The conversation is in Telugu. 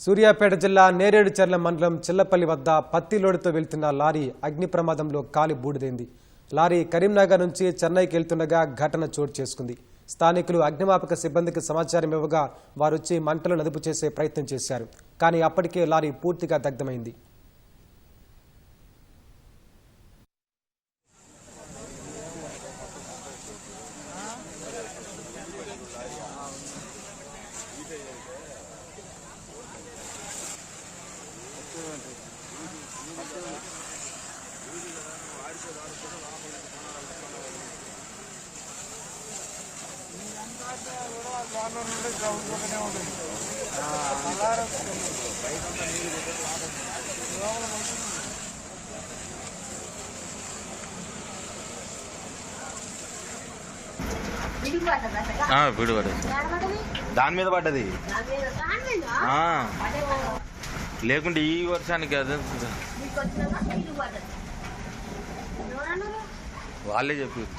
సూర్యాపేట జిల్లా నేరేడుచర్ల మండలం చిల్లపల్లి వద్ద పత్తి లోడుతో వెళ్తున్న లారీ అగ్ని ప్రమాదంలో కాలి బూడిదైంది. లారీ కరీంనగర్ నుంచి చెన్నైకి వెళ్తుండగా ఘటన చోటు చేసుకుంది. స్థానికులు అగ్నిమాపక సిబ్బందికి సమాచారం ఇవ్వగా వారొచ్చి మంటలను అదుపు చేసే ప్రయత్నం చేశారు. కానీ అప్పటికే లారీ పూర్తిగా దగ్ధమైంది. దాని మీద పడ్డది లేకుంటే ఈ వర్షానికి అదే వాళ్ళే చెప్పారు.